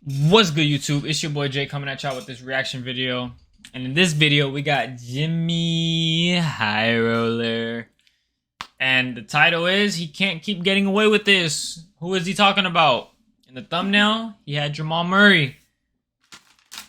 What's good, YouTube? It's your boy Jay coming at y'all with this reaction video. And in this video, we got Jimmy High Roller. And the title is, he can't keep getting away with this. Who is he talking about? In the thumbnail, he had Jamal Murray.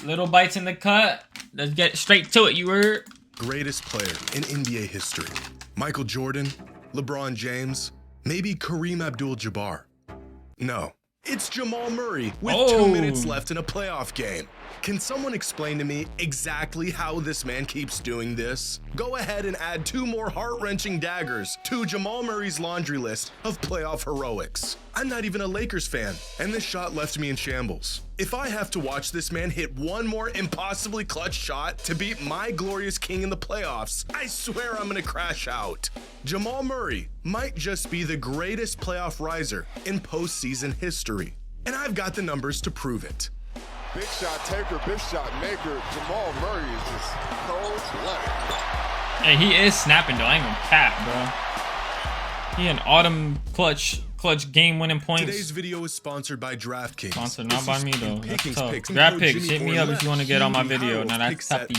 Little bites in the cut. Let's get straight to it, you heard? Greatest player in NBA history. Michael Jordan, LeBron James, maybe Kareem Abdul-Jabbar. No, it's Jamal Murray with 2 minutes left in a playoff game. Can someone explain to me exactly how this man keeps doing this? Go ahead and add 2 more heart-wrenching daggers to Jamal Murray's laundry list of playoff heroics. I'm not even a Lakers fan, and this shot left me in shambles. If I have to watch this man hit 1 more impossibly clutch shot to beat my glorious king in the playoffs, I swear I'm gonna crash out. Jamal Murray might just be the greatest playoff riser in postseason history, and I've got the numbers to prove it. Big shot taker, big shot maker. Jamal Murray is just cold-blooded. Hey, he is snapping though. I ain't gonna cap, bro. He an autumn clutch game-winning points. Today's video is sponsored by DraftKings. Sponsored not by me though. That's tough. Picks. Grab picks. Hit me up if you want to get on my video. Now that's happy.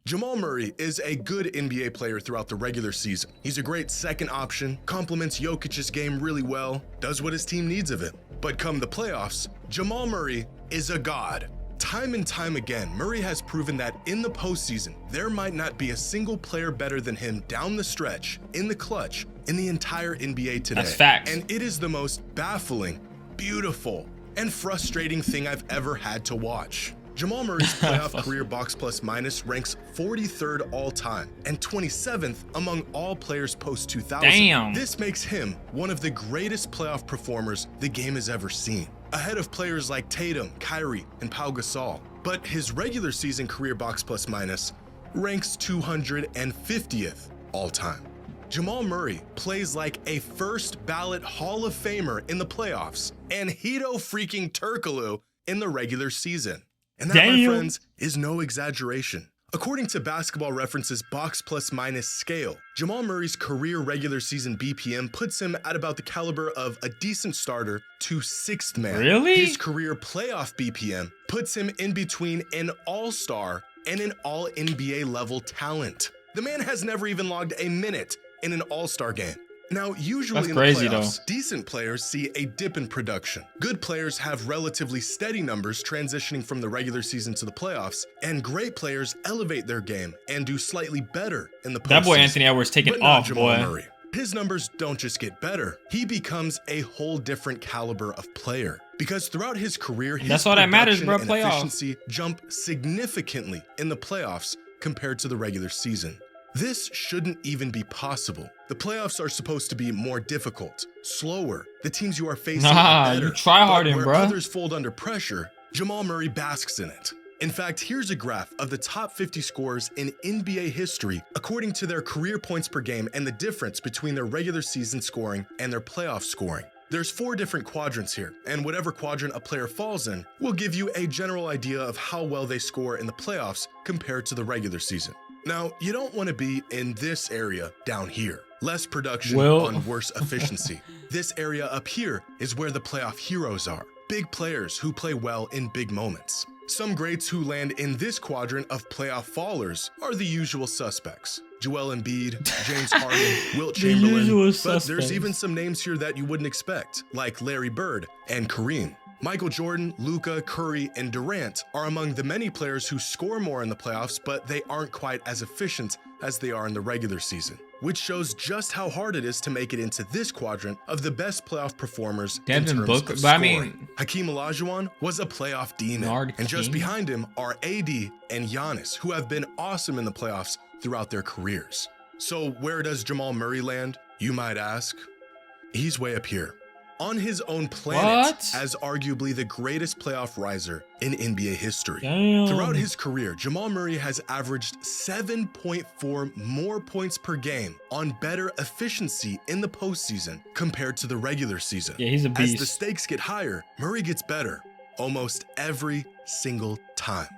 Jamal Murray is a good NBA player throughout the regular season. He's a great second option, complements Jokic's game really well, does what his team needs of him. But come the playoffs, Jamal Murray is a god. Time and time again, Murray has proven that in the postseason, there might not be a single player better than him down the stretch, in the clutch, in the entire NBA today. That's facts. And it is the most baffling, beautiful, and frustrating thing I've ever had to watch. Jamal Murray's playoff career box plus minus ranks 43rd all time and 27th among all players post 2000. Damn. This makes him one of the greatest playoff performers the game has ever seen, ahead of players like Tatum, Kyrie, and Pau Gasol. But his regular season career box plus minus ranks 250th all time. Jamal Murray plays like a first ballot Hall of Famer in the playoffs and Hedo freaking Turkoglu in the regular season. And that, my friends, is no exaggeration. According to Basketball Reference's box plus minus scale, Jamal Murray's career regular season BPM puts him at about the caliber of a decent starter to 6th man. Really? His career playoff BPM puts him in between an all-star and an all-NBA level talent. The man has never even logged a minute in an all-star game. Now, usually That's in the crazy, playoffs, though. decent players see a dip in production. Good players have relatively steady numbers transitioning from the regular season to the playoffs, and great players elevate their game and do slightly better in the postseason. That boy Anthony Edwards taking But not off, Jamal boy. Murray. His numbers don't just get better. He becomes a whole different caliber of player. Because throughout his career, his That's all that matters, production bro. and Playoffs. efficiency jump significantly in the playoffs compared to the regular season. This shouldn't even be possible. The playoffs are supposed to be more difficult, slower. The teams you are facing Nah, are better. you try harding, Where bruh. others fold under pressure, Jamal Murray basks in it. In fact, here's a graph of the top 50 scorers in NBA history according to their career points per game and the difference between their regular season scoring and their playoff scoring. There's 4 different quadrants here, and whatever quadrant a player falls in will give you a general idea of how well they score in the playoffs compared to the regular season. Now, you don't want to be in this area down here. Less production on worse efficiency. This area up here is where the playoff heroes are. Big players who play well in big moments. Some greats who land in this quadrant of playoff fallers are the usual suspects. Joel Embiid, James Harden, Wilt Chamberlain. But there's even some names here that you wouldn't expect, like Larry Bird and Kareem. Michael Jordan, Luka, Curry, and Durant are among the many players who score more in the playoffs, but they aren't quite as efficient as they are in the regular season, which shows just how hard it is to make it into this quadrant of the best playoff performers in terms of scoring. Hakeem Olajuwon was a playoff demon, and just behind him are AD and Giannis, who have been awesome in the playoffs throughout their careers. So where does Jamal Murray land, you might ask? He's way up here, on his own planet, as arguably the greatest playoff riser in NBA history. Throughout his career, Jamal Murray has averaged 7.4 more points per game on better efficiency in the postseason compared to the regular season. Yeah, he's a beast. As the stakes get higher, Murray gets better almost every single time.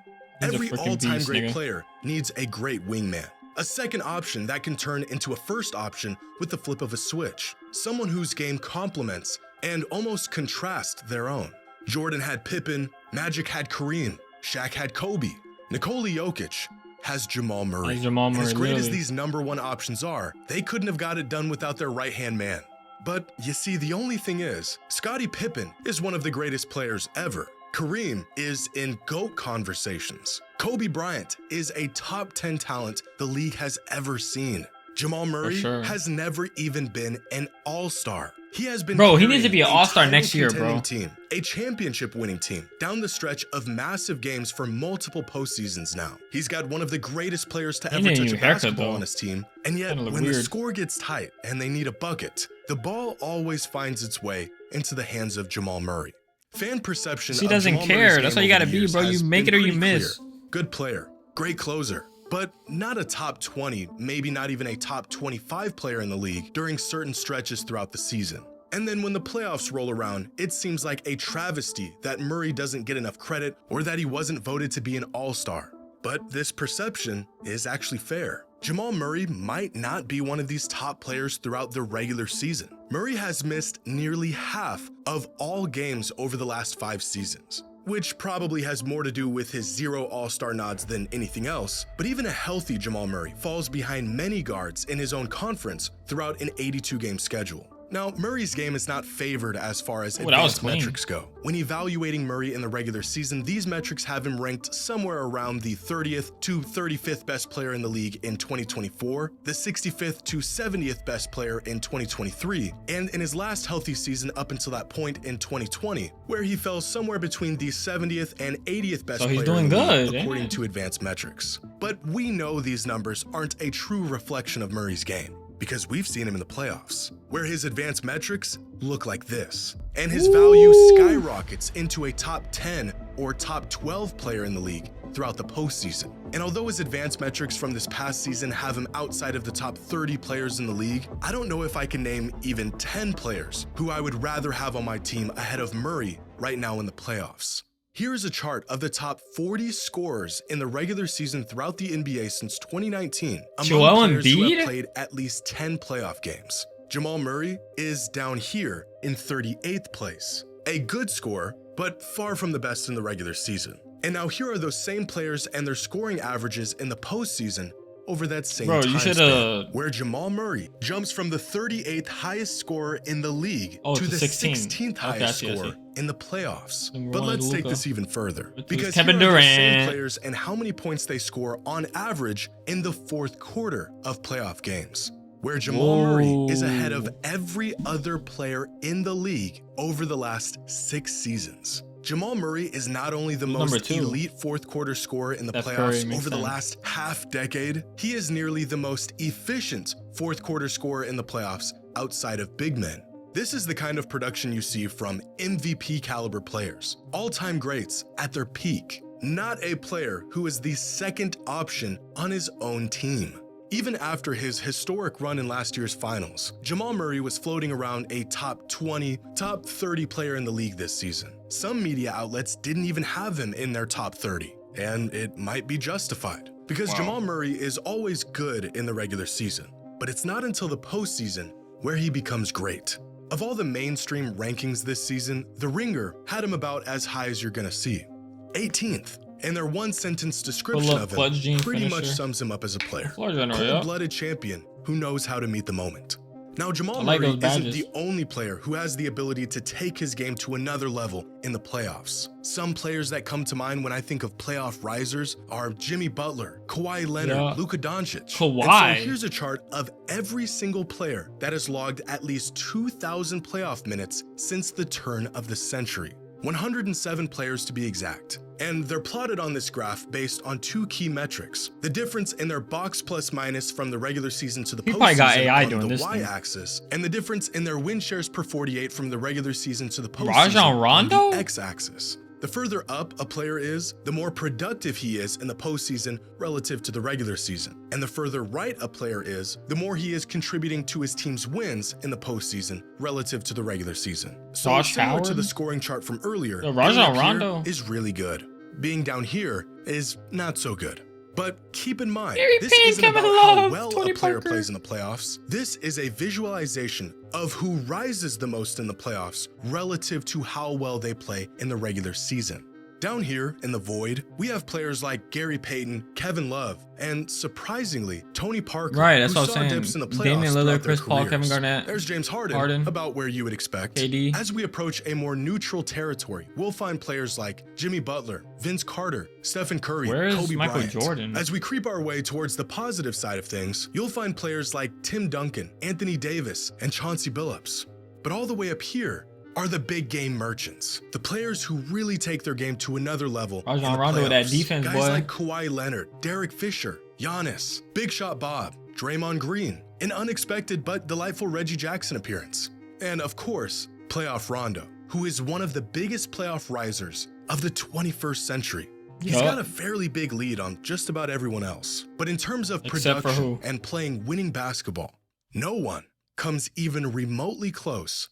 Every all-time great player needs a great wingman. A second option that can turn into a first option with the flip of a switch. Someone whose game complements and almost contrast their own. Jordan had Pippen, Magic had Kareem, Shaq had Kobe, Nikola Jokic has Jamal Murray. And as great as these number one options are, they couldn't have got it done without their right-hand man. But you see, the only thing is, Scottie Pippen is one of the greatest players ever. Kareem is in GOAT conversations. Kobe Bryant is a top 10 talent the league has ever seen. Jamal Murray has never even been an all-star. He has been he needs to be an all-star next year, bro. Team, a championship winning team down the stretch of massive games for multiple postseasons now. He's got one of the greatest players to ever touch a basketball on his team, and yet when the score gets tight and they need a bucket, the ball always finds its way into the hands of Jamal Murray. Fan perception he doesn't care. That's how you gotta be, bro. You make it or you miss. Good player, great closer, but not a top 20, maybe not even a top 25 player in the league during certain stretches throughout the season. And then when the playoffs roll around, it seems like a travesty that Murray doesn't get enough credit or that he wasn't voted to be an all-star. But this perception is actually fair. Jamal Murray might not be one of these top players throughout the regular season. Murray has missed nearly half of all games over the last 5 seasons, which probably has more to do with his 0 all-star nods than anything else, but even a healthy Jamal Murray falls behind many guards in his own conference throughout an 82-game schedule. Now, Murray's game is not favored as far as advanced metrics go. When evaluating Murray in the regular season, these metrics have him ranked somewhere around the 30th to 35th best player in the league in 2024, the 65th to 70th best player in 2023, and in his last healthy season up until that point in 2020, where he fell somewhere between the 70th and 80th best player in the league, according to advanced metrics. But we know these numbers aren't a true reflection of Murray's game, because we've seen him in the playoffs, where his advanced metrics look like this, and his value skyrockets into a top 10 or top 12 player in the league throughout the postseason. And although his advanced metrics from this past season have him outside of the top 30 players in the league, I don't know if I can name even 10 players who I would rather have on my team ahead of Murray right now in the playoffs. Here is a chart of the top 40 scorers in the regular season throughout the NBA since 2019 among players who have played at least 10 playoff games. Jamal Murray is down here in 38th place. A good scorer, but far from the best in the regular season. And now here are those same players and their scoring averages in the postseason over that same time span, where Jamal Murray jumps from the 38th highest scorer in the league to the 16th highest scorer in the playoffs. But let's take this even further, because here are the same players and how many points they score on average in the fourth quarter of playoff games, where Jamal Murray is ahead of every other player in the league over the last 6 seasons. Jamal Murray is not only the most elite fourth quarter scorer in the playoffs over the last half decade, he is nearly the most efficient fourth quarter scorer in the playoffs outside of big men. This is the kind of production you see from MVP caliber players, all-time greats at their peak, not a player who is the second option on his own team. Even after his historic run in last year's finals, Jamal Murray was floating around a top 20, top 30 player in the league this season. Some media outlets didn't even have him in their top 30, and it might be justified, because Jamal Murray is always good in the regular season, but it's not until the postseason where he becomes great. Of all the mainstream rankings this season, The Ringer had him about as high as you're gonna see, 18th. And their one-sentence description of him pretty much sums him up as a player. Cold-blooded champion who knows how to meet the moment. Now, Jamal Murray isn't the only player who has the ability to take his game to another level in the playoffs. Some players that come to mind when I think of playoff risers are Jimmy Butler, Kawhi Leonard, Luka Doncic. And so here's a chart of every single player that has logged at least 2,000 playoff minutes since the turn of the century. 107 players to be exact. And they're plotted on this graph based on 2 key metrics: the difference in their box plus minus from the regular season to the postseason on the y-axis, and the difference in their win shares per 48 from the regular season to the postseason on the x-axis. The further up a player is, the more productive he is in the postseason relative to the regular season. And the further right a player is, the more he is contributing to his team's wins in the postseason relative to the regular season. So similar to the scoring chart from earlier, Rajon Rondo is really good. Being down here is not so good. But keep in mind, Gary this Payne, isn't Kevin about how Love, well Tony a player Parker. plays in the playoffs. This is a visualization of who rises the most in the playoffs relative to how well they play in the regular season. Down here in the void, we have players like Gary Payton, Kevin Love, and surprisingly, Tony Parker, Right, that's who what I'm saw saying. dips in the playoffs Damian Lillard, throughout their Chris Paul, careers. Kevin Garnett, There's James Harden, Harden. about where you would expect. KD. As we approach a more neutral territory, we'll find players like Jimmy Butler, Vince Carter, Stephen Curry, Where is Kobe Michael Bryant. Jordan? As we creep our way towards the positive side of things, you'll find players like Tim Duncan, Anthony Davis, and Chauncey Billups. But all the way up here are the big game merchants, the players who really take their game to another level. Rajon in the Rondo with that playoffs. defense, Guys boy. like Kawhi Leonard, Derek Fisher, Giannis, Big Shot Bob, Draymond Green, an unexpected but delightful Reggie Jackson appearance. And of course, Playoff Rondo, who is one of the biggest playoff risers of the 21st century. He's Yup. got a fairly big lead on just about everyone else. But in terms of Except for production who? and playing winning basketball, no one comes even remotely close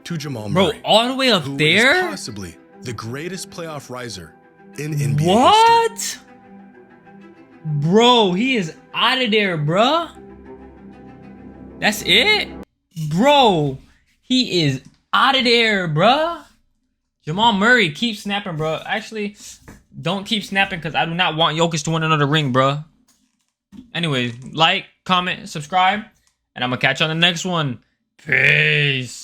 to Jamal Bro, Murray, all the way up who is there? possibly the greatest playoff riser in NBA history. What? Bro, he is out of there, bruh. That's it? Bro, he is out of there, bruh. Jamal Murray, keep snapping, bruh. Actually, don't keep snapping because I do not want Jokic to win another ring, bruh. Anyways, like, comment, subscribe, and I'm going to catch you on the next one. Peace.